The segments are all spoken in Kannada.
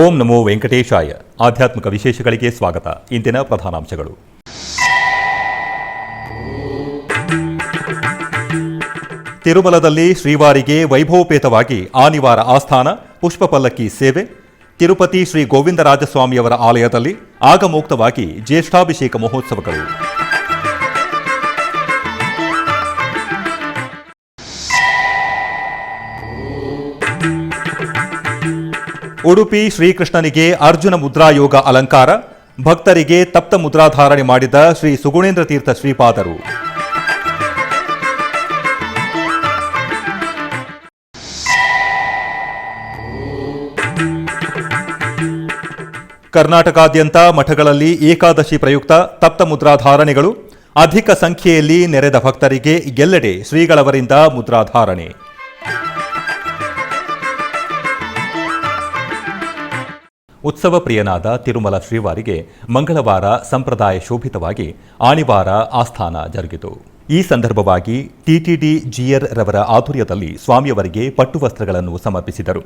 ಓಂ ನಮೋ ವೆಂಕಟೇಶಾಯ. ಆಧ್ಯಾತ್ಮಿಕ ವಿಶೇಷಗಳಿಗೆ ಸ್ವಾಗತ. ಇಂದಿನ ಪ್ರಧಾನಾಂಶಗಳು. ತಿರುಮಲದಲ್ಲಿ ಶ್ರೀವಾರಿಗೆ ವೈಭವೋಪೇತವಾಗಿ ಆನಿವಾರ ಆಸ್ಥಾನ, ಪುಷ್ಪ ಪಲ್ಲಕ್ಕಿ ಸೇವೆ. ತಿರುಪತಿ ಶ್ರೀ ಗೋವಿಂದರಾಜಸ್ವಾಮಿಯವರ ಆಲಯದಲ್ಲಿ ಆಗಮೋಕ್ತವಾಗಿ ಜ್ಯೇಷ್ಠಾಭಿಷೇಕ ಮಹೋತ್ಸವಗಳು. ಉಡುಪಿ ಶ್ರೀಕೃಷ್ಣನಿಗೆ ಅರ್ಜುನ ಮುದ್ರಾಯೋಗ ಅಲಂಕಾರ, ಭಕ್ತರಿಗೆ ತಪ್ತ ಮುದ್ರಾಧಾರಣೆ ಮಾಡಿದ ಶ್ರೀ ಸುಗುಣೇಂದ್ರ ತೀರ್ಥ ಶ್ರೀಪಾದರು. ಕರ್ನಾಟಕಾದ್ಯಂತ ಮಠಗಳಲ್ಲಿ ಏಕಾದಶಿ ಪ್ರಯುಕ್ತ ತಪ್ತ ಮುದ್ರಾಧಾರಣೆಗಳು. ಅಧಿಕ ಸಂಖ್ಯೆಯಲ್ಲಿ ನೆರೆದ ಭಕ್ತರಿಗೆ ಎಲ್ಲೆಡೆ ಶ್ರೀಗಳವರಿಂದ ಮುದ್ರಾಧಾರಣೆ. ಉತ್ಸವ ಪ್ರಿಯನಾದ ತಿರುಮಲ ಶ್ರೀವಾರಿಗೆ ಮಂಗಳವಾರ ಸಂಪ್ರದಾಯ ಶೋಭಿತವಾಗಿ ಆನಿವಾರ ಆಸ್ಥಾನ ಜರುಗಿತು. ಈ ಸಂದರ್ಭವಾಗಿ ಟಿಟಿಡಿ ಜಿಯರ್ ರವರ ಆಧ್ವರ್ಯದಲ್ಲಿ ಸ್ವಾಮಿಯವರಿಗೆ ಪಟ್ಟು ವಸ್ತ್ರಗಳನ್ನು ಸಮರ್ಪಿಸಿದರು.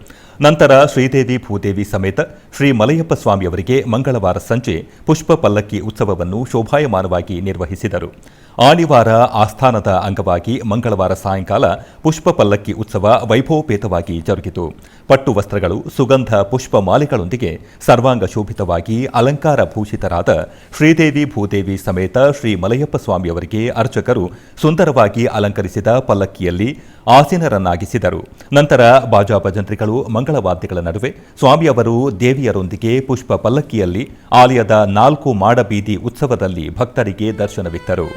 ನಂತರ ಶ್ರೀದೇವಿ ಭೂದೇವಿ ಸಮೇತ ಶ್ರೀ ಮಲಯಪ್ಪ ಸ್ವಾಮಿಯವರಿಗೆ ಮಂಗಳವಾರ ಸಂಜೆ ಪುಷ್ಪ ಪಲ್ಲಕ್ಕಿ ಉತ್ಸವವನ್ನು ಶೋಭಾಯಮಾನವಾಗಿ ನಿರ್ವಹಿಸಿದರು. ಆನಿವಾರ ಆಸ್ಥಾನದ ಅಂಗವಾಗಿ ಮಂಗಳವಾರ ಸಾಯಂಕಾಲ ಪುಷ್ಪ ಪಲ್ಲಕ್ಕಿ ಉತ್ಸವ ವೈಭವೋಪೇತವಾಗಿ ಜರುಗಿತು. ಪಟ್ಟು ವಸ್ತ್ರಗಳು, ಸುಗಂಧ ಪುಷ್ಪ ಮಾಲೆಗಳೊಂದಿಗೆ ಸರ್ವಾಂಗ ಶೋಭಿತವಾಗಿ ಅಲಂಕಾರ ಭೂಷಿತರಾದ ಶ್ರೀದೇವಿ ಭೂದೇವಿ ಸಮೇತ ಶ್ರೀ ಮಲಯಪ್ಪ ಸ್ವಾಮಿಯವರಿಗೆ ಅರ್ಚಕರು ಸುಂದರವಾಗಿ ಅಲಂಕರಿಸಿದ ಪಲ್ಲಕ್ಕಿಯಲ್ಲಿ ಆಸೀನರನ್ನಾಗಿಸಿದರು. ನಂತರ ಬಾಜಾ ಭಜಂತ್ರಿಗಳು, ಮಂಗಳವಾದ್ಯಗಳ ನಡುವೆ ಸ್ವಾಮಿಯವರು ದೇವಿಯರೊಂದಿಗೆ ಪುಷ್ಪ ಪಲ್ಲಕ್ಕಿಯಲ್ಲಿ ಆಲಯದ 4 ಮಾಡ ಬೀದಿ ಉತ್ಸವದಲ್ಲಿ ಭಕ್ತರಿಗೆ ದರ್ಶನವಿತ್ತರು.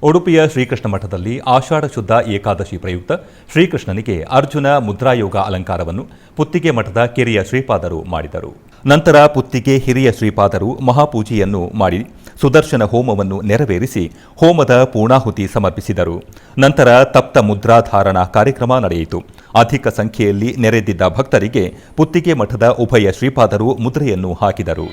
ಉಡುಪಿಯ ಶ್ರೀಕೃಷ್ಣ ಮಠದಲ್ಲಿ ಆಷಾಢ ಶುದ್ಧ ಏಕಾದಶಿ ಪ್ರಯುಕ್ತ ಶ್ರೀಕೃಷ್ಣನಿಗೆ ಅರ್ಜುನ ಮುದ್ರಾಯೋಗ ಅಲಂಕಾರವನ್ನು ಪುತ್ತಿಗೆ ಮಠದ ಕಿರಿಯ ಶ್ರೀಪಾದರು ಮಾಡಿದರು. ನಂತರ ಪುತ್ತಿಗೆ ಹಿರಿಯ ಶ್ರೀಪಾದರು ಮಹಾಪೂಜೆಯನ್ನು ಮಾಡಿ ಸುದರ್ಶನ ಹೋಮವನ್ನು ನೆರವೇರಿಸಿ ಹೋಮದ ಪೂರ್ಣಾಹುತಿ ಸಮರ್ಪಿಸಿದರು. ನಂತರ ತಪ್ತ ಮುದ್ರಾಧಾರಣಾ ಕಾರ್ಯಕ್ರಮ ನಡೆಯಿತು. ಅಧಿಕ ಸಂಖ್ಯೆಯಲ್ಲಿ ನೆರೆದಿದ್ದ ಭಕ್ತರಿಗೆ ಪುತ್ತಿಗೆ ಮಠದ ಉಭಯ ಶ್ರೀಪಾದರು ಮುದ್ರೆಯನ್ನು ಹಾಕಿದರು.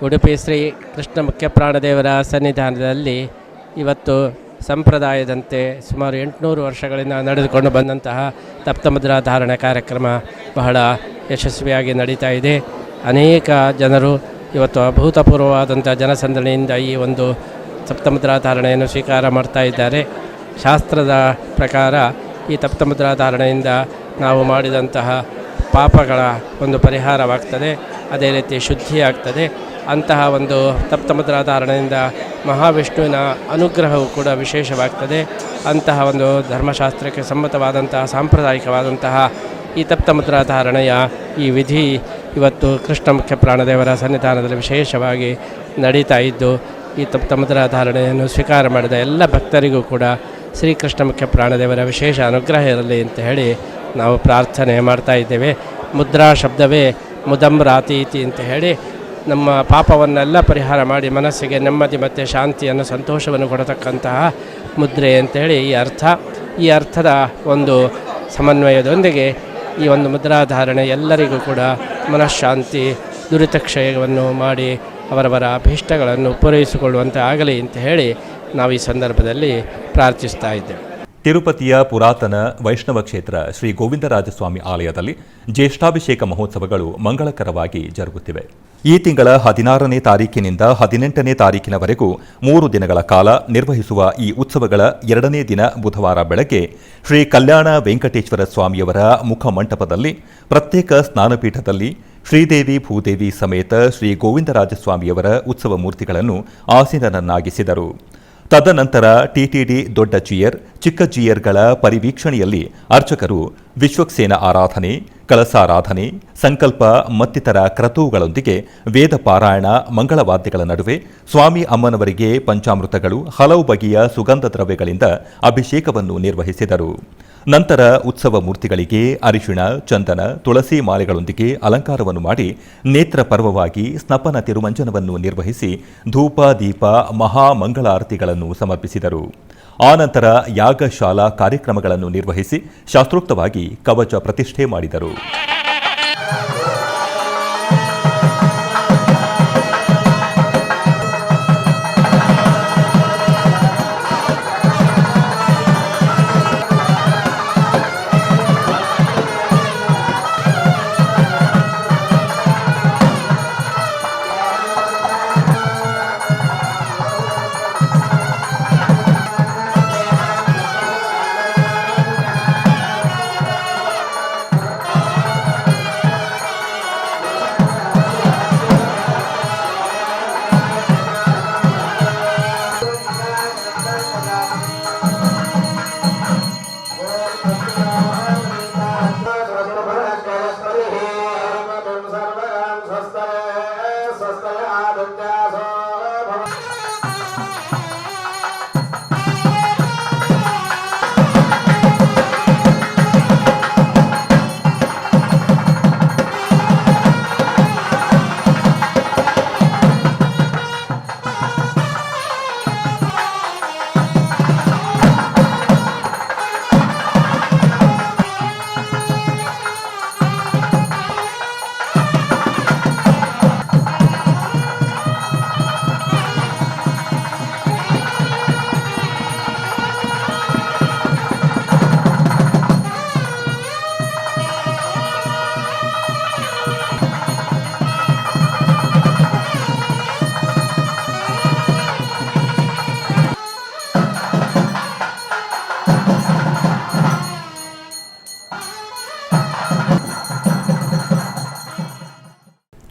ಉಡುಪಿ ಶ್ರೀ ಕೃಷ್ಣ ಮುಖ್ಯ ಪ್ರಾಣದೇವರ ಸನ್ನಿಧಾನದಲ್ಲಿ ಇವತ್ತು ಸಂಪ್ರದಾಯದಂತೆ ಸುಮಾರು 800 ವರ್ಷಗಳಿಂದ ನಡೆದುಕೊಂಡು ಬಂದಂತಹ ತಪ್ತಮುದ್ರಾ ಧಾರಣೆ ಕಾರ್ಯಕ್ರಮ ಬಹಳ ಯಶಸ್ವಿಯಾಗಿ ನಡೀತಾ ಇದೆ. ಅನೇಕ ಜನರು ಇವತ್ತು ಅಭೂತಪೂರ್ವವಾದಂಥ ಜನಸಂದಣಿಯಿಂದ ಈ ಒಂದು ತಪ್ತಮುದ್ರಾ ಧಾರಣೆಯನ್ನು ಸ್ವೀಕಾರ ಮಾಡ್ತಾ ಇದ್ದಾರೆ. ಶಾಸ್ತ್ರದ ಪ್ರಕಾರ ಈ ತಪ್ತಮುದ್ರಾ ಧಾರಣೆಯಿಂದ ನಾವು ಮಾಡಿದಂತಹ ಪಾಪಗಳ ಒಂದು ಪರಿಹಾರವಾಗ್ತದೆ, ಅದೇ ರೀತಿ ಶುದ್ಧಿಯಾಗ್ತದೆ. ಅಂತಹ ಒಂದು ತಪ್ತಮುದ್ರಾ ಧಾರಣೆಯಿಂದ ಮಹಾವಿಷ್ಣುವಿನ ಅನುಗ್ರಹವು ಕೂಡ ವಿಶೇಷವಾಗ್ತದೆ. ಅಂತಹ ಒಂದು ಧರ್ಮಶಾಸ್ತ್ರಕ್ಕೆ ಸಮ್ಮತವಾದಂತಹ ಸಾಂಪ್ರದಾಯಿಕವಾದಂತಹ ಈ ತಪ್ತಮುದ್ರಾ ಧಾರಣೆಯ ಈ ವಿಧಿ ಇವತ್ತು ಕೃಷ್ಣ ಮುಖ್ಯ ಪ್ರಾಣದೇವರ ಸನ್ನಿಧಾನದಲ್ಲಿ ವಿಶೇಷವಾಗಿ ನಡೀತಾ ಇದ್ದು, ಈ ತಪ್ತಮುದ್ರಾ ಧಾರಣೆಯನ್ನು ಸ್ವೀಕಾರ ಮಾಡಿದ ಎಲ್ಲ ಭಕ್ತರಿಗೂ ಕೂಡ ಶ್ರೀಕೃಷ್ಣ ಮುಖ್ಯ ಪ್ರಾಣದೇವರ ವಿಶೇಷ ಅನುಗ್ರಹ ಇರಲಿ ಅಂತ ಹೇಳಿ ನಾವು ಪ್ರಾರ್ಥನೆ ಮಾಡ್ತಾ ಇದ್ದೇವೆ. ಮುದ್ರಾ ಶಬ್ದವೇ ಮುದಂ ರಾತೀತಿ ಅಂತ ಹೇಳಿ ನಮ್ಮ ಪಾಪವನ್ನೆಲ್ಲ ಪರಿಹಾರ ಮಾಡಿ ಮನಸ್ಸಿಗೆ ನೆಮ್ಮದಿ ಮತ್ತು ಶಾಂತಿಯನ್ನು ಸಂತೋಷವನ್ನು ಕೊಡತಕ್ಕಂತಹ ಮುದ್ರೆ ಅಂತೇಳಿ ಈ ಅರ್ಥದ ಒಂದು ಸಮನ್ವಯದೊಂದಿಗೆ ಈ ಒಂದು ಮುದ್ರಾಧಾರಣೆ ಎಲ್ಲರಿಗೂ ಕೂಡ ಮನಃಶಾಂತಿ ದುರಿತಕ್ಷಯವನ್ನು ಮಾಡಿ ಅವರವರ ಅಭೀಷ್ಟಗಳನ್ನು ಪೂರೈಸಿಕೊಳ್ಳುವಂತೆ ಆಗಲಿ ಅಂತ ಹೇಳಿ ನಾವು ಈ ಸಂದರ್ಭದಲ್ಲಿ ಪ್ರಾರ್ಥಿಸ್ತಾ ಇದ್ದೇವೆ. ತಿರುಪತಿಯ ಪುರಾತನ ವೈಷ್ಣವ ಕ್ಷೇತ್ರ ಶ್ರೀ ಗೋವಿಂದರಾಜಸ್ವಾಮಿ ಆಲಯದಲ್ಲಿ ಜ್ಯೇಷ್ಠಾಭಿಷೇಕ ಮಹೋತ್ಸವಗಳು ಮಂಗಳಕರವಾಗಿ ಜರುಗುತ್ತಿವೆ. ಈ ತಿಂಗಳ 16ನೇ ತಾರೀಕಿನಿಂದ 18ನೇ ತಾರೀಕಿನವರೆಗೂ 3 ದಿನಗಳ ಕಾಲ ನಿರ್ವಹಿಸುವ ಈ ಉತ್ಸವಗಳ 2ನೇ ದಿನ ಬುಧವಾರ ಬೆಳಗ್ಗೆ ಶ್ರೀ ಕಲ್ಯಾಣ ವೆಂಕಟೇಶ್ವರ ಸ್ವಾಮಿಯವರ ಮುಖಮಂಟಪದಲ್ಲಿ ಪ್ರತ್ಯೇಕ ಸ್ನಾನಪೀಠದಲ್ಲಿ ಶ್ರೀದೇವಿ ಭೂದೇವಿ ಸಮೇತ ಶ್ರೀ ಗೋವಿಂದರಾಜಸ್ವಾಮಿಯವರ ಉತ್ಸವ ಮೂರ್ತಿಗಳನ್ನು ಆಸೀನರನ್ನಾಗಿಸಿದರು. ತದನಂತರ ಟಿಟಿಡಿ ದೊಡ್ಡ ಜಿಯರ್, ಚಿಕ್ಕ ಜಿಯರ್ಗಳ ಪರಿವೀಕ್ಷಣೆಯಲ್ಲಿ ಅರ್ಚಕರು ವಿಶ್ವಕ್ಸೇನ ಆರಾಧನೆ, ಕಳಸಾರಾಧನೆ, ಸಂಕಲ್ಪ ಮತ್ತಿತರ ಕ್ರತುಗಳೊಂದಿಗೆ ವೇದ ಪಾರಾಯಣ, ಮಂಗಳವಾದ್ಯಗಳ ನಡುವೆ ಸ್ವಾಮಿ ಅಮ್ಮನವರಿಗೆ ಪಂಚಾಮೃತಗಳು, ಹಲವು ಬಗೆಯ ಸುಗಂಧ ದ್ರವ್ಯಗಳಿಂದ ಅಭಿಷೇಕವನ್ನು ನಿರ್ವಹಿಸಿದರು. ನಂತರ ಉತ್ಸವ ಮೂರ್ತಿಗಳಿಗೆ ಅರಿಶಿಣ, ಚಂದನ, ತುಳಸಿ ಮಾಲೆಗಳೊಂದಿಗೆ ಅಲಂಕಾರವನ್ನು ಮಾಡಿ ನೇತ್ರ ಪರ್ವವಾಗಿ ಸ್ನಪನ ತಿರುಮಂಜನವನ್ನು ನಿರ್ವಹಿಸಿ ಧೂಪ, ದೀಪ, ಮಹಾಮಂಗಳಾರತಿಗಳನ್ನು ಸಮರ್ಪಿಸಿದರು. ಆನಂತರ ಯಾಗಶಾಲಾ ಕಾರ್ಯಕ್ರಮಗಳನ್ನು ನಿರ್ವಹಿಸಿ ಶಾಸ್ತ್ರೋಕ್ತವಾಗಿ ಕವಚ ಪ್ರತಿಷ್ಠೆ ಮಾಡಿದರು.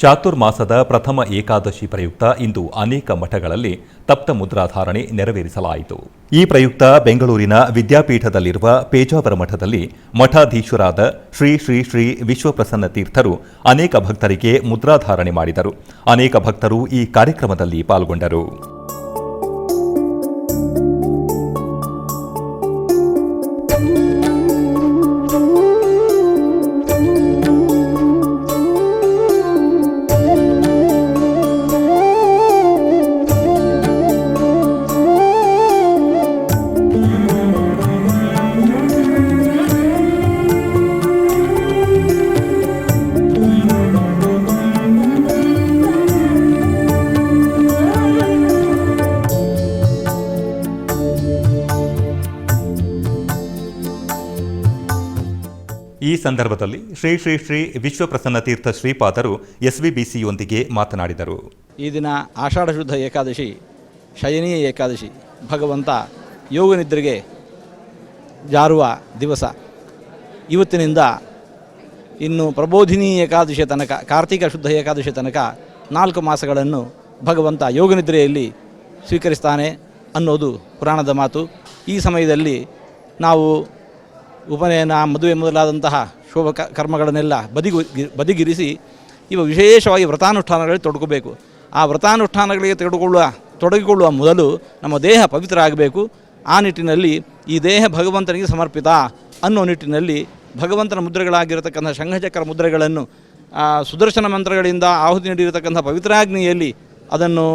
ಚಾತುರ್ಮಾಸದ ಪ್ರಥಮ ಏಕಾದಶಿ ಪ್ರಯುಕ್ತ ಇಂದು ಅನೇಕ ಮಠಗಳಲ್ಲಿ ತಪ್ತ ಮುದ್ರಾಧಾರಣೆ ನೆರವೇರಿಸಲಾಯಿತು. ಈ ಪ್ರಯುಕ್ತ ಬೆಂಗಳೂರಿನ ವಿದ್ಯಾಪೀಠದಲ್ಲಿರುವ ಪೇಜಾವರ ಮಠದಲ್ಲಿ ಮಠಾಧೀಶರಾದ ಶ್ರೀ ಶ್ರೀ ಶ್ರೀ ವಿಶ್ವಪ್ರಸನ್ನ ತೀರ್ಥರು ಅನೇಕ ಭಕ್ತರಿಗೆ ಮುದ್ರಾಧಾರಣೆ ಮಾಡಿದರು. ಅನೇಕ ಭಕ್ತರು ಈ ಕಾರ್ಯಕ್ರಮದಲ್ಲಿ ಪಾಲ್ಗೊಂಡರು. ಈ ಸಂದರ್ಭದಲ್ಲಿ ಶ್ರೀ ಶ್ರೀ ಶ್ರೀ ವಿಶ್ವಪ್ರಸನ್ನ ತೀರ್ಥ ಶ್ರೀಪಾದರು ಎಸ್ವಿಬಿಸಿಯೊಂದಿಗೆ ಮಾತನಾಡಿದರು. ಈ ದಿನ ಆಷಾಢ ಶುದ್ಧ ಏಕಾದಶಿ, ಶಯನೀಯ ಏಕಾದಶಿ, ಭಗವಂತ ಯೋಗ ನಿದ್ರೆಗೆ ಜಾರುವ ದಿವಸ. ಇವತ್ತಿನಿಂದ ಇನ್ನು ಪ್ರಬೋಧಿನಿ ಏಕಾದಶಿಯ ತನಕ, ಕಾರ್ತಿಕ ಶುದ್ಧ ಏಕಾದಶಿ ತನಕ 4 ಮಾಸಗಳನ್ನು ಭಗವಂತ ಯೋಗ ನಿದ್ರೆಯಲ್ಲಿ ಸ್ವೀಕರಿಸ್ತಾನೆ ಅನ್ನೋದು ಪುರಾಣದ ಮಾತು. ಈ ಸಮಯದಲ್ಲಿ ನಾವು ಉಪನಯನ, ಮದುವೆ ಮೊದಲಾದಂತಹ ಶೋಭ ಕರ್ಮಗಳನ್ನೆಲ್ಲ ಬದಿಗಿರಿಸಿ ವಿಶೇಷವಾಗಿ ವ್ರತಾನುಷ್ಠಾನಗಳಲ್ಲಿ ತೊಡಗಬೇಕು. ಆ ವ್ರತಾನುಷ್ಠಾನಗಳಿಗೆ ತೊಡಗಿಕೊಳ್ಳುವ ಮೊದಲು ನಮ್ಮ ದೇಹ ಪವಿತ್ರ ಆಗಬೇಕು. ಆ ನಿಟ್ಟಿನಲ್ಲಿ ಈ ದೇಹ ಭಗವಂತನಿಗೆ ಸಮರ್ಪಿತ ಅನ್ನೋ ನಿಟ್ಟಿನಲ್ಲಿ ಭಗವಂತನ ಮುದ್ರೆಗಳಾಗಿರತಕ್ಕಂಥ ಶಂಖಚಕ್ರ ಮುದ್ರೆಗಳನ್ನು ಸುದರ್ಶನ ಮಂತ್ರಗಳಿಂದ ಆಹುತಿ ನೀಡಿರತಕ್ಕಂಥ ಪವಿತ್ರಾಗ್ನಿಯಲ್ಲಿ ಅದನ್ನು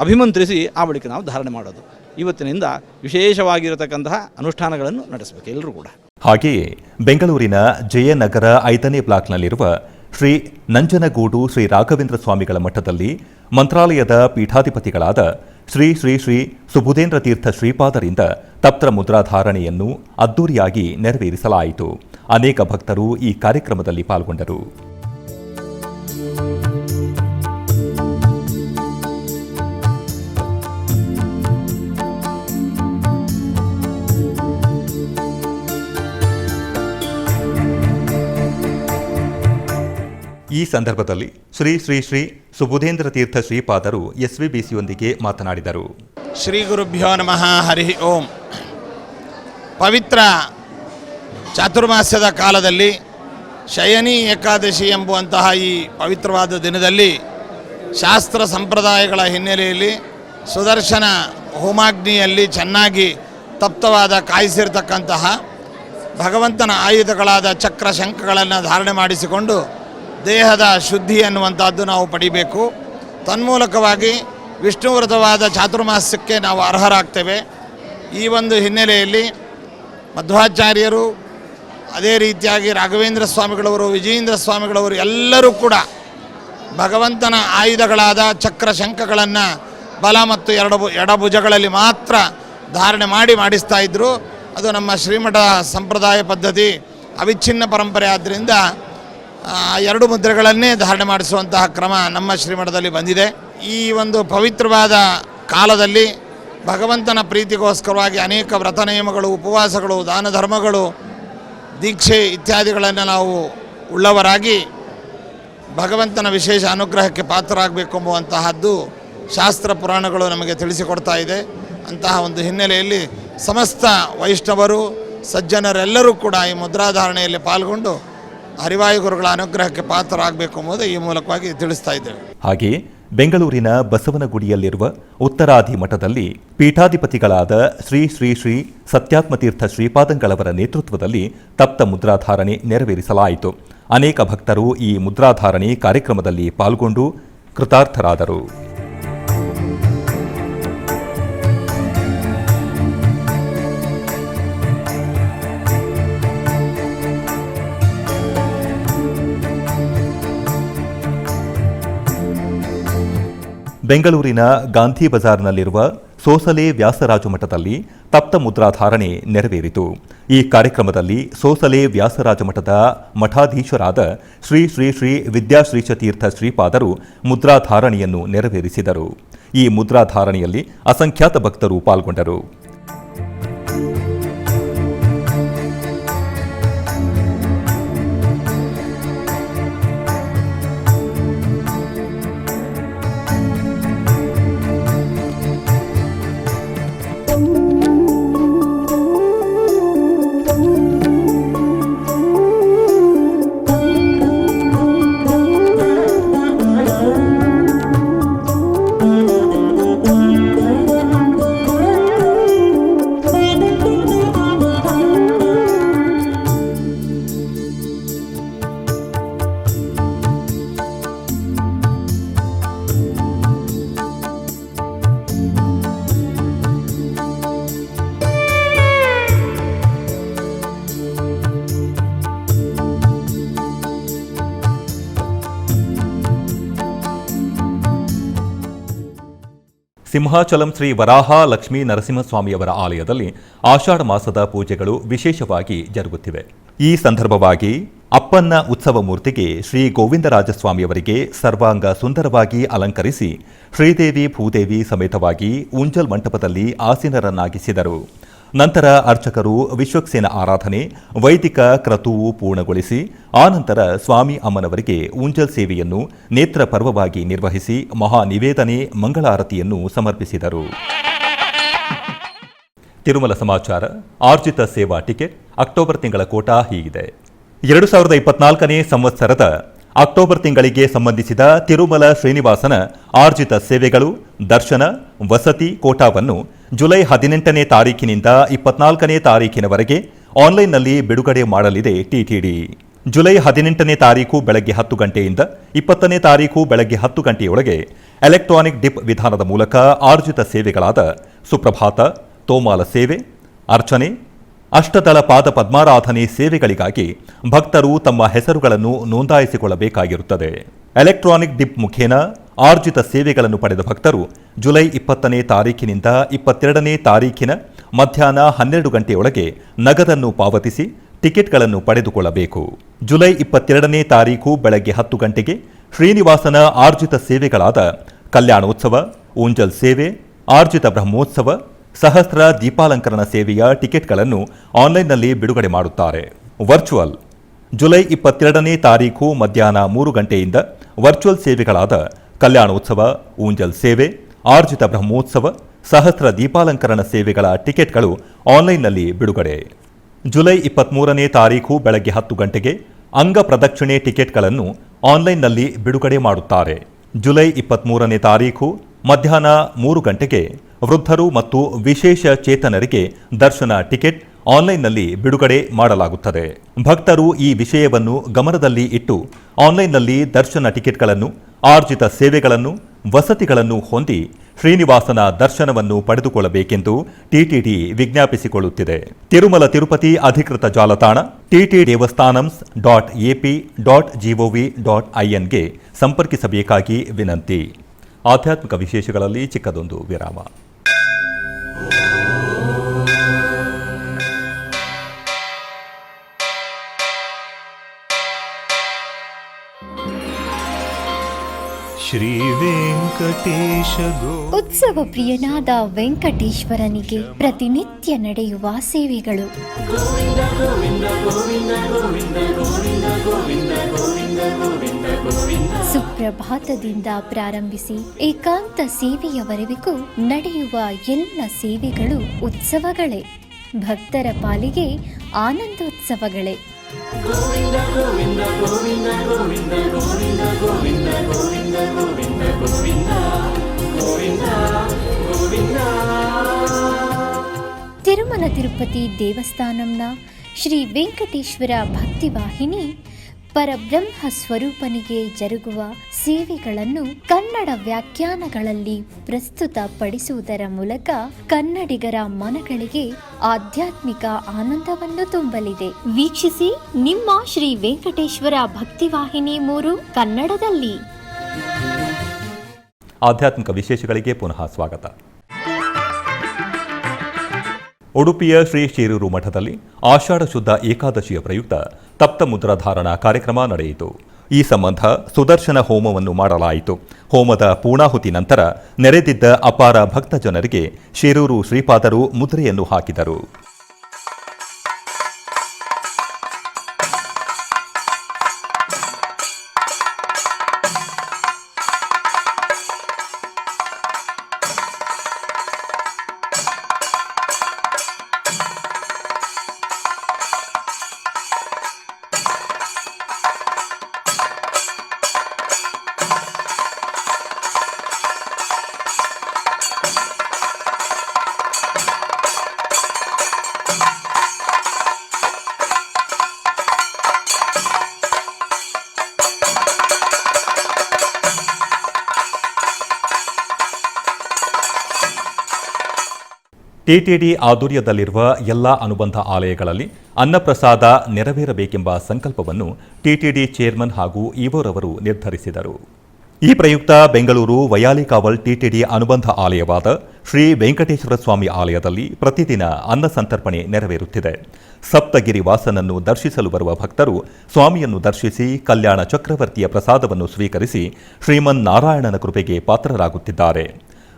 ಅಭಿಮಂತ್ರಿಸಿ ಆ ಬಳಿಕ ನಾವು ಧಾರಣೆ ಮಾಡೋದು. ಇವತ್ತಿನಿಂದ ವಿಶೇಷವಾಗಿರತಕ್ಕಂತಹ ಅನುಷ್ಠಾನಗಳನ್ನು ನಡೆಸಬೇಕು ಎಲ್ಲರೂ ಕೂಡ. ಹಾಗೆಯೇ ಬೆಂಗಳೂರಿನ ಜಯನಗರ 5ನೇ ಬ್ಲಾಕ್ನಲ್ಲಿರುವ ಶ್ರೀ ನಂಜನಗೂಡು ಶ್ರೀ ರಾಘವೇಂದ್ರ ಸ್ವಾಮಿಗಳ ಮಠದಲ್ಲಿ ಮಂತ್ರಾಲಯದ ಪೀಠಾಧಿಪತಿಗಳಾದ ಶ್ರೀ ಶ್ರೀ ಶ್ರೀ ಸುಬುಧೇಂದ್ರ ತೀರ್ಥ ಶ್ರೀಪಾದರಿಂದ ತಪ್ತ ಮುದ್ರಾಧಾರಣೆಯನ್ನು ಅದ್ದೂರಿಯಾಗಿ ನೆರವೇರಿಸಲಾಯಿತು. ಅನೇಕ ಭಕ್ತರು ಈ ಕಾರ್ಯಕ್ರಮದಲ್ಲಿ ಪಾಲ್ಗೊಂಡರು. ಈ ಸಂದರ್ಭದಲ್ಲಿ ಶ್ರೀ ಶ್ರೀ ಶ್ರೀ ಸುಬುಧೇಂದ್ರ ತೀರ್ಥ ಶ್ರೀಪಾದರು ಎಸ್ವಿಬಿಸಿಯೊಂದಿಗೆ ಮಾತನಾಡಿದರು. ಶ್ರೀ ಗುರುಭ್ಯೋ ನಮಃ. ಹರಿ ಓಂ. ಪವಿತ್ರ ಚಾತುರ್ಮಾಸ್ಯದ ಕಾಲದಲ್ಲಿ ಶಯನಿ ಏಕಾದಶಿ ಎಂಬುವಂತಹ ಈ ಪವಿತ್ರವಾದ ದಿನದಲ್ಲಿ ಶಾಸ್ತ್ರ ಸಂಪ್ರದಾಯಗಳ ಹಿನ್ನೆಲೆಯಲ್ಲಿ ಸುದರ್ಶನ ಹೋಮಾಗ್ನಿಯಲ್ಲಿ ಚೆನ್ನಾಗಿ ತಪ್ತವಾದ ಕಾಯಿಸಿರ್ತಕ್ಕಂತಹ ಭಗವಂತನ ಆಯುಧಗಳಾದ ಚಕ್ರ ಶಂಖಗಳನ್ನು ಧಾರಣೆ ಮಾಡಿಸಿಕೊಂಡು ದೇಹದ ಶುದ್ಧಿ ಅನ್ನುವಂಥದ್ದು ನಾವು ಪಡಿಬೇಕು. ತನ್ಮೂಲಕವಾಗಿ ವಿಷ್ಣುವ್ರತವಾದ ಚಾತುರ್ಮಾಸ್ಯಕ್ಕೆ ನಾವು ಅರ್ಹರಾಗ್ತೇವೆ. ಈ ಒಂದು ಹಿನ್ನೆಲೆಯಲ್ಲಿ ಮಧ್ವಾಚಾರ್ಯರು, ಅದೇ ರೀತಿಯಾಗಿ ರಾಘವೇಂದ್ರ ಸ್ವಾಮಿಗಳವರು, ವಿಜಯೇಂದ್ರ ಸ್ವಾಮಿಗಳವರು ಎಲ್ಲರೂ ಕೂಡ ಭಗವಂತನ ಆಯುಧಗಳಾದ ಚಕ್ರ ಶಂಖಗಳನ್ನು ಬಲ ಮತ್ತು ಎಡಭುಜಗಳಲ್ಲಿ ಮಾತ್ರ ಧಾರಣೆ ಮಾಡಿಸ್ತಾ ಇದ್ದರು. ಅದು ನಮ್ಮ ಶ್ರೀಮಠ ಸಂಪ್ರದಾಯ ಪದ್ಧತಿ, ಅವಿಚ್ಛಿನ್ನ ಪರಂಪರೆ. ಆದ್ದರಿಂದ 2 ಮುದ್ರೆಗಳನ್ನೇ ಧಾರಣೆ ಮಾಡಿಸುವಂತಹ ಕ್ರಮ ನಮ್ಮ ಶ್ರೀಮಠದಲ್ಲಿ ಬಂದಿದೆ. ಈ ಒಂದು ಪವಿತ್ರವಾದ ಕಾಲದಲ್ಲಿ ಭಗವಂತನ ಪ್ರೀತಿಗೋಸ್ಕರವಾಗಿ ಅನೇಕ ವ್ರತ ನಿಯಮಗಳು, ಉಪವಾಸಗಳು, ದಾನ ಧರ್ಮಗಳು, ದೀಕ್ಷೆ ಇತ್ಯಾದಿಗಳನ್ನು ನಾವು ಉಳ್ಳವರಾಗಿ ಭಗವಂತನ ವಿಶೇಷ ಅನುಗ್ರಹಕ್ಕೆ ಪಾತ್ರರಾಗಬೇಕು ಎಂಬುವಂತಹದ್ದು ಶಾಸ್ತ್ರ ಪುರಾಣಗಳು ನಮಗೆ ತಿಳಿಸಿಕೊಡ್ತಾ ಇದೆ. ಅಂತಹ ಒಂದು ಹಿನ್ನೆಲೆಯಲ್ಲಿ ಸಮಸ್ತ ವೈಷ್ಣವರು, ಸಜ್ಜನರೆಲ್ಲರೂ ಕೂಡ ಈ ಮುದ್ರಾಧಾರಣೆಯಲ್ಲಿ ಪಾಲ್ಗೊಂಡು ಹರಿವಾಯು ಗುರುಗಳ ಅನುಗ್ರಹಕ್ಕೆ ಪಾತ್ರರಾಗಬೇಕು ಎಂಬುದು ಈ ಮೂಲಕವಾಗಿ ತಿಳಿಸ್ತಾ ಇದ್ದೇವೆ. ಹಾಗೆಯೇ ಬೆಂಗಳೂರಿನ ಬಸವನಗುಡಿಯಲ್ಲಿರುವ ಉತ್ತರಾಧಿ ಮಠದಲ್ಲಿ ಪೀಠಾಧಿಪತಿಗಳಾದ ಶ್ರೀ ಶ್ರೀ ಶ್ರೀ ಸತ್ಯಾತ್ಮತೀರ್ಥ ಶ್ರೀಪಾದಂಗಳವರ ನೇತೃತ್ವದಲ್ಲಿ ತಪ್ತ ಮುದ್ರಾಧಾರಣೆ ನೆರವೇರಿಸಲಾಯಿತು. ಅನೇಕ ಭಕ್ತರು ಈ ಮುದ್ರಾಧಾರಣೆ ಕಾರ್ಯಕ್ರಮದಲ್ಲಿ ಪಾಲ್ಗೊಂಡು ಕೃತಾರ್ಥರಾದರು. ಬೆಂಗಳೂರಿನ ಗಾಂಧಿ ಬಜಾರ್ನಲ್ಲಿರುವ ಸೋಸಲೆ ವ್ಯಾಸರಾಜ ಮಠದಲ್ಲಿ ತಪ್ತ ಮುದ್ರಾಧಾರಣೆ ನೆರವೇರಿತು. ಈ ಕಾರ್ಯಕ್ರಮದಲ್ಲಿ ಸೋಸಲೆ ವ್ಯಾಸರಾಜ ಮಠದ ಮಠಾಧೀಶರಾದ ಶ್ರೀ ಶ್ರೀ ಶ್ರೀ ವಿದ್ಯಾಶ್ರೀಷ ತೀರ್ಥ ಶ್ರೀಪಾದರು ಮುದ್ರಾಧಾರಣೆಯನ್ನು ನೆರವೇರಿಸಿದರು. ಈ ಮುದ್ರಾಧಾರಣೆಯಲ್ಲಿ ಅಸಂಖ್ಯಾತ ಭಕ್ತರು ಪಾಲ್ಗೊಂಡರು. ಸಿಂಹಾಚಲಂ ಶ್ರೀ ವರಾಹ ಲಕ್ಷ್ಮೀ ನರಸಿಂಹಸ್ವಾಮಿಯವರ ಆಲಯದಲ್ಲಿ ಆಷಾಢ ಮಾಸದ ಪೂಜೆಗಳು ವಿಶೇಷವಾಗಿ ಜರುಗುತ್ತಿವೆ. ಈ ಸಂದರ್ಭವಾಗಿ ಅಪ್ಪನ್ನ ಉತ್ಸವ ಮೂರ್ತಿಗೆ ಶ್ರೀ ಗೋವಿಂದರಾಜಸ್ವಾಮಿಯವರಿಗೆ ಸರ್ವಾಂಗ ಸುಂದರವಾಗಿ ಅಲಂಕರಿಸಿ ಶ್ರೀದೇವಿ ಭೂದೇವಿ ಸಮೇತವಾಗಿ ಉಂಜಲ್ ಮಂಟಪದಲ್ಲಿ ಆಸೀನರನ್ನಾಗಿಸಿದರು. ನಂತರ ಅರ್ಚಕರು ವಿಶ್ವಕ್ಸೇನ ಆರಾಧನೆ, ವೈದಿಕ ಕ್ರತುವು ಪೂರ್ಣಗೊಳಿಸಿ ಆನಂತರ ಸ್ವಾಮಿ ಅಮ್ಮನವರಿಗೆ ಉಂಜಲ್ ಸೇವೆಯನ್ನು ನೇತ್ರ ಪರ್ವವಾಗಿ ನಿರ್ವಹಿಸಿ ಮಹಾ ನಿವೇದನೆ ಮಂಗಳಾರತಿಯನ್ನು ಸಮರ್ಪಿಸಿದರು. ತಿರುಮಲ ಸಮಾಚಾರ. ಆರ್ಜಿತ ಸೇವಾ ಟಿಕೆಟ್ ಅಕ್ಟೋಬರ್ ತಿಂಗಳ ಕೋಟಾ ಹೀಗಿದೆ. 2024ನೇ ಸಂವತ್ಸರದ ಅಕ್ಟೋಬರ್ ತಿಂಗಳಿಗೆ ಸಂಬಂಧಿಸಿದ ತಿರುಮಲ ಶ್ರೀನಿವಾಸನ ಆರ್ಜಿತ ಸೇವೆಗಳು, ದರ್ಶನ, ವಸತಿ ಕೋಟಾವನ್ನು ಜುಲೈ 18ನೇ ತಾರೀಖಿನಿಂದ 24ನೇ ತಾರೀಖಿನವರೆಗೆ ಆನ್ಲೈನ್ನಲ್ಲಿ ಬಿಡುಗಡೆ ಮಾಡಲಿದೆ ಟಿಟಿಡಿ. ಜುಲೈ 18ನೇ ತಾರೀಖು ಬೆಳಗ್ಗೆ 10 ಗಂಟೆಯಿಂದ 20ನೇ ತಾರೀಖು ಬೆಳಗ್ಗೆ 10 ಗಂಟೆಯೊಳಗೆ ಎಲೆಕ್ಟ್ರಾನಿಕ್ ಡಿಪ್ ವಿಧಾನದ ಮೂಲಕ ಆರ್ಜಿತ ಸೇವೆಗಳಾದ ಸುಪ್ರಭಾತ, ತೋಮಾಲ ಸೇವೆ, ಅರ್ಚನೆ, ಅಷ್ಟದಳ ಪಾದ ಪದ್ಮಾರಾಧನೆ ಸೇವೆಗಳಿಗಾಗಿ ಭಕ್ತರು ತಮ್ಮ ಹೆಸರುಗಳನ್ನು ನೋಂದಾಯಿಸಿಕೊಳ್ಳಬೇಕಾಗಿರುತ್ತದೆ. ಎಲೆಕ್ಟ್ರಾನಿಕ್ ಡಿಪ್ ಮುಖೇನ ಆರ್ಜಿತ ಸೇವೆಗಳನ್ನು ಪಡೆದ ಭಕ್ತರು ಜುಲೈ 20ನೇ ತಾರೀಖಿನಿಂದ 22ನೇ ತಾರೀಖಿನ ಮಧ್ಯಾಹ್ನ 12 ಗಂಟೆಯೊಳಗೆ ನಗದನ್ನು ಪಾವತಿಸಿ ಟಿಕೆಟ್ಗಳನ್ನು ಪಡೆದುಕೊಳ್ಳಬೇಕು. ಜುಲೈ 22ನೇ ತಾರೀಖು ಬೆಳಗ್ಗೆ 10 ಗಂಟೆಗೆ ಶ್ರೀನಿವಾಸನ ಆರ್ಜಿತ ಸೇವೆಗಳಾದ ಕಲ್ಯಾಣೋತ್ಸವ, ಊಂಜಲ್ ಸೇವೆ, ಆರ್ಜಿತ ಬ್ರಹ್ಮೋತ್ಸವ, ಸಹಸ್ರ ದೀಪಾಲಂಕರಣ ಸೇವೆಯ ಟಿಕೆಟ್ಗಳನ್ನು ಆನ್ಲೈನ್ನಲ್ಲಿ ಬಿಡುಗಡೆ ಮಾಡುತ್ತಾರೆ. ವರ್ಚುವಲ್ ಜುಲೈ 22ನೇ ತಾರೀಖು ಮಧ್ಯಾಹ್ನ 3 ಗಂಟೆಯಿಂದ ವರ್ಚುವಲ್ ಸೇವೆಗಳಾದ ಕಲ್ಯಾಣೋತ್ಸವ, ಊಂಜಲ್ ಸೇವೆ, ಆರ್ಜಿತ ಬ್ರಹ್ಮೋತ್ಸವ, ಸಹಸ್ರ ದೀಪಾಲಂಕರಣ ಸೇವೆಗಳ ಟಿಕೆಟ್ಗಳು ಆನ್ಲೈನ್ನಲ್ಲಿ ಬಿಡುಗಡೆ. ಜುಲೈ 23ನೇ ತಾರೀಖು ಬೆಳಗ್ಗೆ 10 ಗಂಟೆಗೆ ಅಂಗ ಪ್ರದಕ್ಷಿಣೆ ಟಿಕೆಟ್ಗಳನ್ನು ಆನ್ಲೈನ್ನಲ್ಲಿ ಬಿಡುಗಡೆ ಮಾಡುತ್ತಾರೆ. ಜುಲೈ 23ನೇ ತಾರೀಖು ಮಧ್ಯಾಹ್ನ 3 ಗಂಟೆಗೆ ವೃದ್ಧರು ಮತ್ತು ವಿಶೇಷ ಚೇತನರಿಗೆ ದರ್ಶನ ಟಿಕೆಟ್ ಆನ್ಲೈನ್ನಲ್ಲಿ ಬಿಡುಗಡೆ ಮಾಡಲಾಗುತ್ತದೆ. ಭಕ್ತರು ಈ ವಿಷಯವನ್ನು ಗಮನದಲ್ಲಿ ಇಟ್ಟು ಆನ್ಲೈನ್ನಲ್ಲಿ ದರ್ಶನ ಟಿಕೆಟ್ಗಳನ್ನು, ಆರ್ಜಿತ ಸೇವೆಗಳನ್ನು, ವಸತಿಗಳನ್ನು ಹೊಂದಿ ಶ್ರೀನಿವಾಸನ ದರ್ಶನವನ್ನು ಪಡೆದುಕೊಳ್ಳಬೇಕೆಂದು ಟಿಟಿಡಿ ವಿಜ್ಞಾಪಿಸಿಕೊಳ್ಳುತ್ತಿದೆ. ತಿರುಮಲ ತಿರುಪತಿ ಅಧಿಕೃತ ಜಾಲತಾಣ ttdevastanams.ap.gov.inಗೆ ಸಂಪರ್ಕಿಸಬೇಕಾಗಿ ವಿನಂತಿ. ಆಧ್ಯಾತ್ಮಿಕ ವಿಶೇಷಗಳಲ್ಲಿ ಚಿಕ್ಕದೊಂದು ವಿರಾಮ. ಶ್ರೀ ವೆಂಕಟೇಶ ಉತ್ಸವ ಪ್ರಿಯನಾದ ವೆಂಕಟೇಶ್ವರನಿಗೆ ಪ್ರತಿನಿತ್ಯ ನಡೆಯುವ ಸೇವೆಗಳು. ಸುಪ್ರಭಾತದಿಂದ ಪ್ರಾರಂಭಿಸಿ ಏಕಾಂತ ಸೇವೆಯವರೆಗೂ ನಡೆಯುವ ಎಲ್ಲ ಸೇವೆಗಳು ಉತ್ಸವಗಳೇ. ಭಕ್ತರ ಪಾಲಿಗೆ ಆನಂದೋತ್ಸವಗಳೇ. ತಿರುಮಲ ತಿರುಪತಿ ದೇವಸ್ಥಾನಂನ ಶ್ರೀ ವೆಂಕಟೇಶ್ವರ ಭಕ್ತಿವಾಹಿನಿ ಪರಬ್ರಹ್ಮ ಸ್ವರೂಪನಿಗೆ ಜರುಗುವ ಸೇವೆಗಳನ್ನು ಕನ್ನಡ ವ್ಯಾಖ್ಯಾನಗಳಲ್ಲಿ ಪ್ರಸ್ತುತಪಡಿಸುವುದರ ಮೂಲಕ ಕನ್ನಡಿಗರ ಮನಗಳಿಗೆ ಆಧ್ಯಾತ್ಮಿಕ ಆನಂದವನ್ನು ತುಂಬಲಿದೆ. ವೀಕ್ಷಿಸಿ ನಿಮ್ಮ ಶ್ರೀ ವೆಂಕಟೇಶ್ವರ ಭಕ್ತಿವಾಹಿನಿ 3 ಕನ್ನಡದಲ್ಲಿ. ಆಧ್ಯಾತ್ಮಿಕ ವಿಶೇಷಗಳಿಗೆ ಪುನಃ ಸ್ವಾಗತ. ಉಡುಪಿಯ ಶ್ರೀ ಶಿರೂರು ಮಠದಲ್ಲಿ ಆಷಾಢ ಶುದ್ಧ ಏಕಾದಶಿಯ ಪ್ರಯುಕ್ತ ತಪ್ತ ಮುದ್ರಾಧಾರಣಾ ಕಾರ್ಯಕ್ರಮ ನಡೆಯಿತು. ಈ ಸಂಬಂಧ ಸುದರ್ಶನ ಹೋಮವನ್ನು ಮಾಡಲಾಯಿತು. ಹೋಮದ ಪೂರ್ಣಾಹುತಿ ನಂತರ ನೆರೆದಿದ್ದ ಅಪಾರ ಭಕ್ತ ಜನರಿಗೆ ಶಿರೂರು ಶ್ರೀಪಾದರು ಮುದ್ರೆಯನ್ನು ಹಾಕಿದರು. ಟಿಟಿಡಿ ಆಧ್ವರ್ಯದಲ್ಲಿರುವ ಎಲ್ಲ ಅನುಬಂಧ ಆಲಯಗಳಲ್ಲಿ ಅನ್ನಪ್ರಸಾದ ನೆರವೇರಬೇಕೆಂಬ ಸಂಕಲ್ಪವನ್ನು ಟಿಟಿಡಿ ಚೇರ್ಮನ್ ಹಾಗೂ ಇಒರವರು ನಿರ್ಧರಿಸಿದರು. ಈ ಪ್ರಯುಕ್ತ ಬೆಂಗಳೂರು ವಯಾಲಿಕಾವಲ್ ಟಿಟಿಡಿ ಅನುಬಂಧ ಆಲಯವಾದ ಶ್ರೀ ವೆಂಕಟೇಶ್ವರ ಸ್ವಾಮಿ ಆಲಯದಲ್ಲಿ ಪ್ರತಿದಿನ ಅನ್ನ ಸಂತರ್ಪಣೆ ನೆರವೇರುತ್ತಿದೆ. ಸಪ್ತಗಿರಿ ವಾಸನನ್ನು ದರ್ಶಿಸಲು ಬರುವ ಭಕ್ತರು ಸ್ವಾಮಿಯನ್ನು ದರ್ಶಿಸಿ ಕಲ್ಯಾಣ ಚಕ್ರವರ್ತಿಯ ಪ್ರಸಾದವನ್ನು ಸ್ವೀಕರಿಸಿ ಶ್ರೀಮನ್ನಾರಾಯಣನ ಕೃಪೆಗೆ ಪಾತ್ರರಾಗುತ್ತಿದ್ದಾರೆ.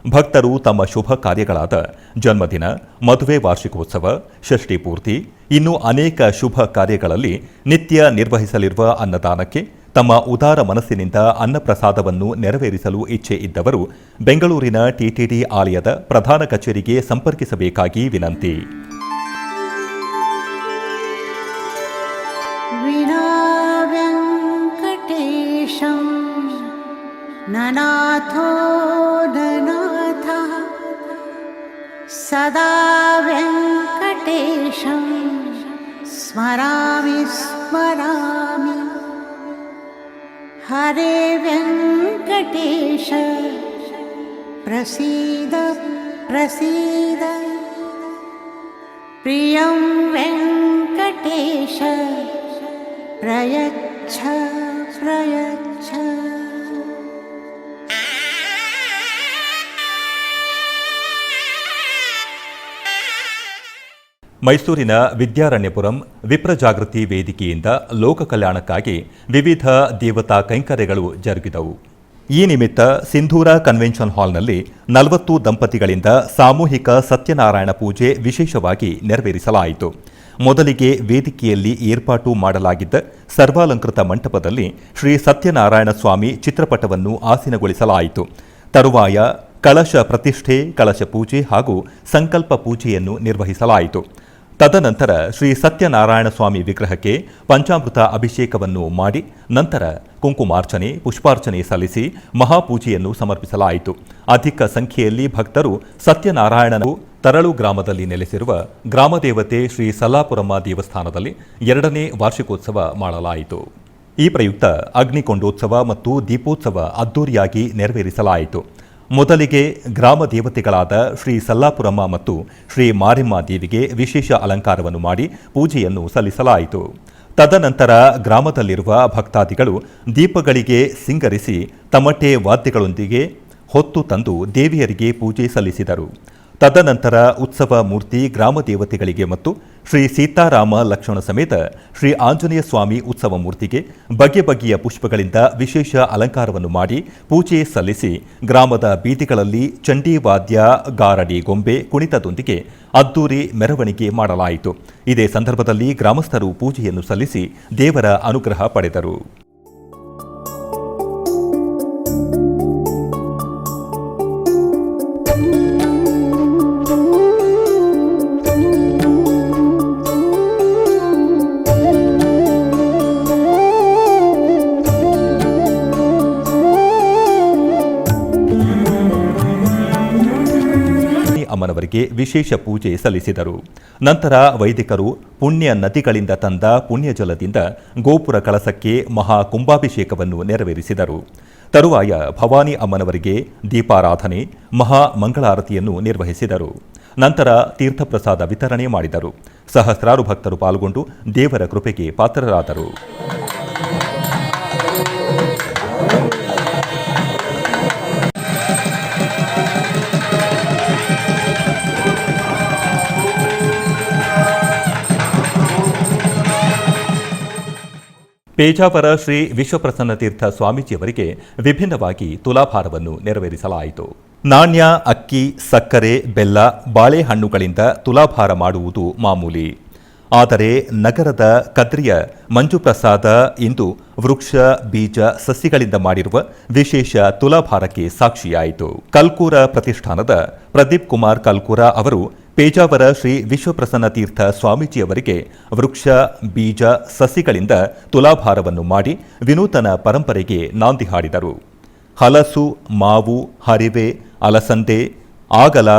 ಭಕ್ತರು ತಮ್ಮ ಶುಭ ಕಾರ್ಯಗಳಾದ ಜನ್ಮದಿನ, ಮದುವೆ ವಾರ್ಷಿಕೋತ್ಸವ, ಷಷ್ಠಿ ಪೂರ್ತಿ, ಇನ್ನೂ ಅನೇಕ ಶುಭ ಕಾರ್ಯಗಳಲ್ಲಿ ನಿತ್ಯ ನಿರ್ವಹಿಸಲಿರುವ ಅನ್ನದಾನಕ್ಕೆ ತಮ್ಮ ಉದಾರ ಮನಸ್ಸಿನಿಂದ ಅನ್ನಪ್ರಸಾದವನ್ನು ನೆರವೇರಿಸಲು ಇಚ್ಛೆ ಇದ್ದವರು ಬೆಂಗಳೂರಿನ ಟಿಟಿಡಿ ಆಲಯದ ಪ್ರಧಾನ ಕಚೇರಿಗೆ ಸಂಪರ್ಕಿಸಬೇಕಾಗಿ ವಿನಂತಿ. ವಿನಾ ವೆಂಕಟೇಶಂ ನನಾಥೋ ನನಾಥ ಸದಾ ವೆಂಕಟೇಶಂ ಸ್ಮರಾಮಿ ಸ್ಮರಾಮಿ. ಹರೇ ವೆಂಕಟೇಶ ಪ್ರಸೀದ ಪ್ರಸೀದ. ಪ್ರಿಯಂ ವೆಂಕಟೇಶ ಪ್ರಯಚ್ಛ ಪ್ರಯಚ್ಛ. ಮೈಸೂರಿನ ವಿದ್ಯಾರಣ್ಯಪುರಂ ವಿಪ್ರಜಾಗೃತಿ ವೇದಿಕೆಯಿಂದ ಲೋಕ ಕಲ್ಯಾಣಕ್ಕಾಗಿ ವಿವಿಧ ದೇವತಾ ಕೈಂಕರ್ಯಗಳು ಜರುಗಿದವು. ಈ ನಿಮಿತ್ತ ಸಿಂಧೂರ ಕನ್ವೆನ್ಷನ್ ಹಾಲ್ನಲ್ಲಿ 40 ದಂಪತಿಗಳಿಂದ ಸಾಮೂಹಿಕ ಸತ್ಯನಾರಾಯಣ ಪೂಜೆ ವಿಶೇಷವಾಗಿ ನೆರವೇರಿಸಲಾಯಿತು. ಮೊದಲಿಗೆ ವೇದಿಕೆಯಲ್ಲಿ ಏರ್ಪಾಟು ಮಾಡಲಾಗಿದ್ದ ಸರ್ವಾಲಂಕೃತ ಮಂಟಪದಲ್ಲಿ ಶ್ರೀ ಸತ್ಯನಾರಾಯಣ ಸ್ವಾಮಿ ಚಿತ್ರಪಟವನ್ನು ಆಸೀನಗೊಳಿಸಲಾಯಿತು. ತರುವಾಯ ಕಳಶ ಪ್ರತಿಷ್ಠೆ, ಕಳಶ ಪೂಜೆ ಹಾಗೂ ಸಂಕಲ್ಪ ಪೂಜೆಯನ್ನು ನಿರ್ವಹಿಸಲಾಯಿತು. ತದನಂತರ ಶ್ರೀ ಸತ್ಯನಾರಾಯಣ ಸ್ವಾಮಿ ವಿಗ್ರಹಕ್ಕೆ ಪಂಚಾಮೃತ ಅಭಿಷೇಕವನ್ನು ಮಾಡಿ ನಂತರ ಕುಂಕುಮಾರ್ಚನೆ, ಪುಷ್ಪಾರ್ಚನೆ ಸಲ್ಲಿಸಿ ಮಹಾಪೂಜೆಯನ್ನು ಸಮರ್ಪಿಸಲಾಯಿತು. ಅಧಿಕ ಸಂಖ್ಯೆಯಲ್ಲಿ ಭಕ್ತರು ಸತ್ಯನಾರಾಯಣನು ತರಳು ಗ್ರಾಮದಲ್ಲಿ ನೆಲೆಸಿರುವ ಗ್ರಾಮದೇವತೆ ಶ್ರೀ ಸಲ್ಲಾಪುರಮ್ಮ ದೇವಸ್ಥಾನದಲ್ಲಿ 2ನೇ ವಾರ್ಷಿಕೋತ್ಸವ ಮಾಡಲಾಯಿತು. ಈ ಪ್ರಯುಕ್ತ ಅಗ್ನಿಕೊಂಡೋತ್ಸವ ಮತ್ತು ದೀಪೋತ್ಸವ ಅದ್ದೂರಿಯಾಗಿ ನೆರವೇರಿಸಲಾಯಿತು. ಮೊದಲಿಗೆ ಗ್ರಾಮ ದೇವತೆಗಳಾದ ಶ್ರೀ ಸಲ್ಲಾಪುರಮ್ಮ ಮತ್ತು ಶ್ರೀ ಮಾರಿಮ್ಮ ದೇವಿಗೆ ವಿಶೇಷ ಅಲಂಕಾರವನ್ನು ಮಾಡಿ ಪೂಜೆಯನ್ನು ಸಲ್ಲಿಸಲಾಯಿತು. ತದನಂತರ ಗ್ರಾಮದಲ್ಲಿರುವ ಭಕ್ತಾದಿಗಳು ದೀಪಗಳಿಗೆ ಸಿಂಗರಿಸಿ ತಮಟೆ ವಾದ್ಯಗಳೊಂದಿಗೆ ಹೊತ್ತು ತಂದು ದೇವಿಯರಿಗೆ ಪೂಜೆ ಸಲ್ಲಿಸಿದರು. ತದನಂತರ ಉತ್ಸವ ಮೂರ್ತಿ ಗ್ರಾಮ ದೇವತೆಗಳಿಗೆ ಮತ್ತು ಶ್ರೀ ಸೀತಾರಾಮ ಲಕ್ಷ್ಮಣ ಸಮೇತ ಶ್ರೀ ಆಂಜನೇಯ ಸ್ವಾಮಿ ಉತ್ಸವ ಮೂರ್ತಿಗೆ ಬಗೆ ಬಗೆಯ ಪುಷ್ಪಗಳಿಂದ ವಿಶೇಷ ಅಲಂಕಾರವನ್ನು ಮಾಡಿ ಪೂಜೆ ಸಲ್ಲಿಸಿ ಗ್ರಾಮದ ಬೀದಿಗಳಲ್ಲಿ ಚಂಡಿ ವಾದ್ಯ, ಗಾರಡಿ ಗೊಂಬೆ ಕುಣಿತದೊಂದಿಗೆ ಅದ್ದೂರಿ ಮೆರವಣಿಗೆ ಮಾಡಲಾಯಿತು. ಇದೇ ಸಂದರ್ಭದಲ್ಲಿ ಗ್ರಾಮಸ್ಥರು ಪೂಜೆಯನ್ನು ಸಲ್ಲಿಸಿ ದೇವರ ಅನುಗ್ರಹ ಪಡೆದರು. ಅಮ್ಮನವರಿಗೆ ವಿಶೇಷ ಪೂಜೆ ಸಲ್ಲಿಸಿದರು. ನಂತರ ವೈದಿಕರು ಪುಣ್ಯ ನದಿಗಳಿಂದ ತಂದ ಪುಣ್ಯ ಜಲದಿಂದ ಗೋಪುರ ಕಳಸಕ್ಕೆ ಮಹಾ ಕುಂಭಾಭಿಷೇಕವನ್ನು ನೆರವೇರಿಸಿದರು. ತರುವಾಯ ಭವಾನಿ ಅಮ್ಮನವರಿಗೆ ದೀಪಾರಾಧನೆ, ಮಹಾ ಮಂಗಳಾರತಿಯನ್ನು ನಿರ್ವಹಿಸಿದರು. ನಂತರ ತೀರ್ಥಪ್ರಸಾದ ವಿತರಣೆ ಮಾಡಿದರು. ಸಹಸ್ರಾರು ಭಕ್ತರು ಪಾಲ್ಗೊಂಡು ದೇವರ ಕೃಪೆಗೆ ಪಾತ್ರರಾದರು. ಪೇಜಾವರ ಶ್ರೀ ವಿಶ್ವಪ್ರಸನ್ನ ತೀರ್ಥ ಸ್ವಾಮೀಜಿಯವರಿಗೆ ವಿಭಿನ್ನವಾಗಿ ತುಲಾಭಾರವನ್ನು ನೆರವೇರಿಸಲಾಯಿತು. ನಾಣ್ಯ, ಅಕ್ಕಿ, ಸಕ್ಕರೆ, ಬೆಲ್ಲ, ಬಾಳೆಹಣ್ಣುಗಳಿಂದ ತುಲಾಭಾರ ಮಾಡುವುದು ಮಾಮೂಲಿ. ಆದರೆ ನಗರದ ಕದ್ರಿಯ ಮಂಜುಪ್ರಸಾದ ಇಂದು ವೃಕ್ಷ, ಬೀಜ, ಸಸಿಗಳಿಂದ ಮಾಡಿರುವ ವಿಶೇಷ ತುಲಾಭಾರಕ್ಕೆ ಸಾಕ್ಷಿಯಾಯಿತು. ಕಲ್ಕೂರ ಪ್ರತಿಷ್ಠಾನದ ಪ್ರದೀಪ್ ಕುಮಾರ್ ಕಲ್ಕೂರ ಅವರು ಪೇಜಾವರ ಶ್ರೀ ವಿಶ್ವಪ್ರಸನ್ನ ತೀರ್ಥ ಸ್ವಾಮೀಜಿಯವರಿಗೆ ವೃಕ್ಷ, ಬೀಜ, ಸಸಿಗಳಿಂದ ತುಲಾಭಾರವನ್ನು ಮಾಡಿ ವಿನೂತನ ಪರಂಪರೆಗೆ ನಾಂದಿ ಹಾಡಿದರು. ಹಲಸು, ಮಾವು, ಹರಿವೆ, ಅಲಸಂದೆ, ಆಗಲ,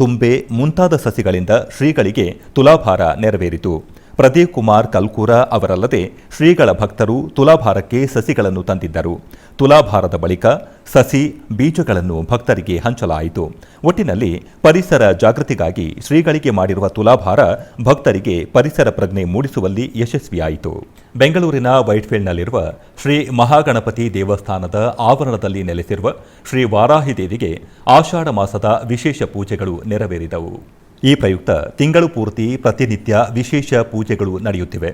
ತುಂಬೆ ಮುಂತಾದ ಸಸಿಗಳಿಂದ ಶ್ರೀಗಳಿಗೆ ತುಲಾಭಾರ ನೆರವೇರಿತು. ಪ್ರದೀಪ್ ಕುಮಾರ್ ಕಲ್ಕೂರ ಅವರಲ್ಲದೆ ಶ್ರೀಗಳ ಭಕ್ತರು ತುಲಾಭಾರಕ್ಕೆ ಸಸಿಗಳನ್ನು ತಂದಿದ್ದರು. ತುಲಾಭಾರದ ಬಳಿಕ ಸಸಿ ಬೀಜಗಳನ್ನು ಭಕ್ತರಿಗೆ ಹಂಚಲಾಯಿತು. ಒಟ್ಟಿನಲ್ಲಿ ಪರಿಸರ ಜಾಗೃತಿಗಾಗಿ ಶ್ರೀಗಳಿಗೆ ಮಾಡಿರುವ ತುಲಾಭಾರ ಭಕ್ತರಿಗೆ ಪರಿಸರ ಪ್ರಜ್ಞೆ ಮೂಡಿಸುವಲ್ಲಿ ಯಶಸ್ವಿಯಾಯಿತು. ಬೆಂಗಳೂರಿನ ವೈಟ್ಫೀಲ್ಡ್ನಲ್ಲಿರುವ ಶ್ರೀ ಮಹಾಗಣಪತಿ ದೇವಸ್ಥಾನದ ಆವರಣದಲ್ಲಿ ನೆಲೆಸಿರುವ ಶ್ರೀ ವಾರಾಹಿ ದೇವಿಗೆ ಆಷಾಢ ಮಾಸದ ವಿಶೇಷ ಪೂಜೆಗಳು ನೆರವೇರಿದವು. ಈ ಪ್ರಯುಕ್ತ ತಿಂಗಳು ಪೂರ್ತಿ ಪ್ರತಿನಿತ್ಯ ವಿಶೇಷ ಪೂಜೆಗಳು ನಡೆಯುತ್ತಿವೆ.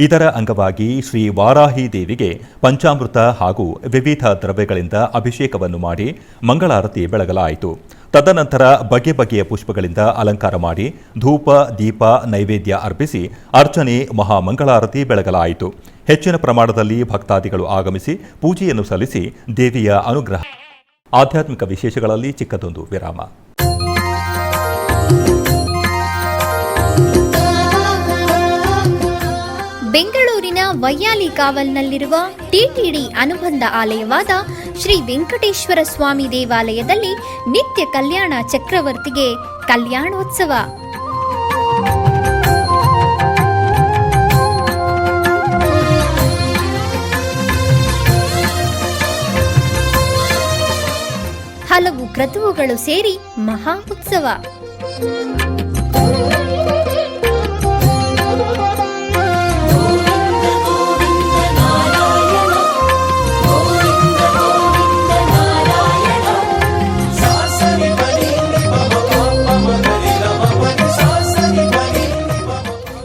ಇದರ ಅಂಗವಾಗಿ ಶ್ರೀ ವಾರಾಹಿ ದೇವಿಗೆ ಪಂಚಾಮೃತ ಹಾಗೂ ವಿವಿಧ ದ್ರವ್ಯಗಳಿಂದ ಅಭಿಷೇಕವನ್ನು ಮಾಡಿ ಮಂಗಳಾರತಿ ಬೆಳಗಲಾಯಿತು. ತದನಂತರ ಬಗೆ ಬಗೆಯ ಪುಷ್ಪಗಳಿಂದ ಅಲಂಕಾರ ಮಾಡಿ ಧೂಪ ದೀಪ ನೈವೇದ್ಯ ಅರ್ಪಿಸಿ ಅರ್ಚನೆ ಮಹಾಮಂಗಳಾರತಿ ಬೆಳಗಲಾಯಿತು. ಹೆಚ್ಚಿನ ಪ್ರಮಾಣದಲ್ಲಿ ಭಕ್ತಾದಿಗಳು ಆಗಮಿಸಿ ಪೂಜೆಯನ್ನು ಸಲ್ಲಿಸಿ ದೇವಿಯ ಅನುಗ್ರಹ. ಆಧ್ಯಾತ್ಮಿಕ ವಿಶೇಷಗಳಲ್ಲಿ ಚಿಕ್ಕದೊಂದು ವಿರಾಮ. ಬೆಂಗಳೂರಿನ ವೈಯಾಲಿ ಕಾವಲ್ನಲ್ಲಿರುವ ಟಿಟಿಡಿ ಅನುಬಂಧ ಆಲಯವಾದ ಶ್ರೀ ವೆಂಕಟೇಶ್ವರ ಸ್ವಾಮಿ ದೇವಾಲಯದಲ್ಲಿ ನಿತ್ಯ ಕಲ್ಯಾಣ ಚಕ್ರವರ್ತಿಗೆ ಕಲ್ಯಾಣೋತ್ಸವ. ಹಲವು ಕ್ರತುವುಗಳು ಸೇರಿ ಮಹಾ ಉತ್ಸವ.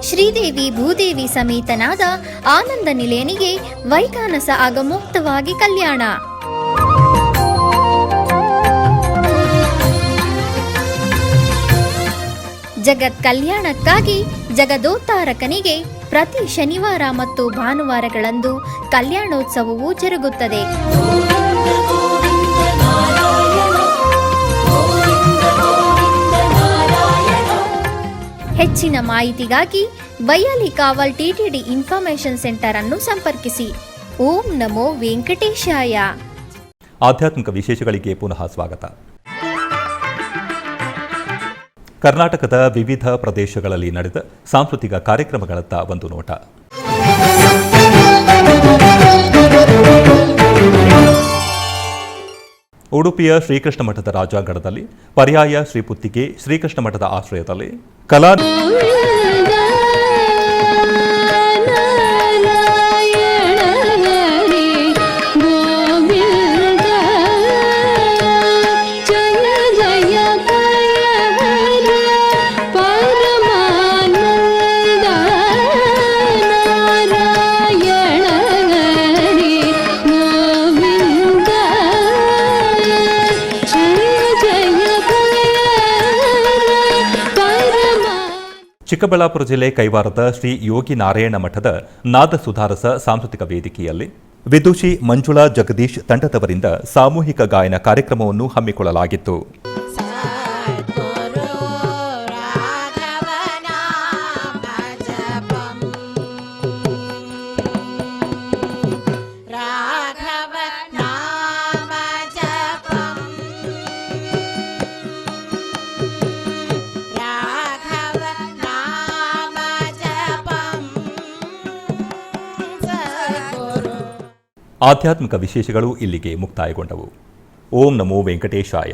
ಶ್ರೀದೇವಿ ಭೂದೇವಿ ಸಮೇತನಾದ ಆನಂದ ನಿಲಯನಿಗೆ ವೈಖಾನಸ ಆಗಮೋಕ್ತವಾಗಿ ಕಲ್ಯಾಣ. ಜಗತ್ ಕಲ್ಯಾಣಕ್ಕಾಗಿ ಜಗದೋತ್ತಾರಕನಿಗೆ ಪ್ರತಿ ಶನಿವಾರ ಮತ್ತು ಭಾನುವಾರಗಳಂದು ಕಲ್ಯಾಣೋತ್ಸವವು ಜರುಗುತ್ತದೆ. ಹೆಚ್ಚಿನ ಮಾಹಿತಿಗಾಗಿ ವೈಯಾಲಿ ಕಾವಲ್ ಟಿಟಿಡಿ ಇನ್ಫಾರ್ಮೇಷನ್ ಸೆಂಟರ್ ಅನ್ನು ಸಂಪರ್ಕಿಸಿ. ಓಂ ನಮೋ ವೆಂಕಟೇಶಾಯ. ಆಧ್ಯಾತ್ಮಿಕ ವಿಶೇಷಗಳಿಗೆ ಪುನಃ ಸ್ವಾಗತ. ಕರ್ನಾಟಕದ ವಿವಿಧ ಪ್ರದೇಶಗಳಲ್ಲಿ ನಡೆದ ಸಾಂಸ್ಕೃತಿಕ ಕಾರ್ಯಕ್ರಮಗಳತ್ತ ಒಂದು ನೋಟ. ಉಡುಪಿಯ ಶ್ರೀಕೃಷ್ಣ ಮಠದ ರಾಜಾಂಗಣದಲ್ಲಿ ಪರ್ಯಾಯ ಶ್ರೀಪುತ್ತಿಗೆ ಶ್ರೀಕೃಷ್ಣ ಮಠದ ಆಶ್ರಯದಲ್ಲಿ ಕಲಾ ಚಿಕ್ಕಬಳ್ಳಾಪುರ ಜಿಲ್ಲೆ ಕೈವಾರದ ಶ್ರೀ ಯೋಗಿ ನಾರಾಯಣ ಮಠದ ನಾದ ಸುಧಾರಸ ಸಾಂಸ್ಕೃತಿಕ ವೇದಿಕೆಯಲ್ಲಿ ವಿದುಷಿ ಮಂಜುಳಾ ಜಗದೀಶ್ ತಂಡದವರಿಂದ ಸಾಮೂಹಿಕ ಗಾಯನ ಕಾರ್ಯಕ್ರಮವನ್ನು ಹಮ್ಮಿಕೊಳ್ಳಲಾಗಿತ್ತು. ಆಧ್ಯಾತ್ಮಿಕ ವಿಶೇಷಗಳು ಇಲ್ಲಿಗೆ ಮುಕ್ತಾಯಗೊಂಡವು. ಓಂ ನಮೋ ವೆಂಕಟೇಶಾಯ.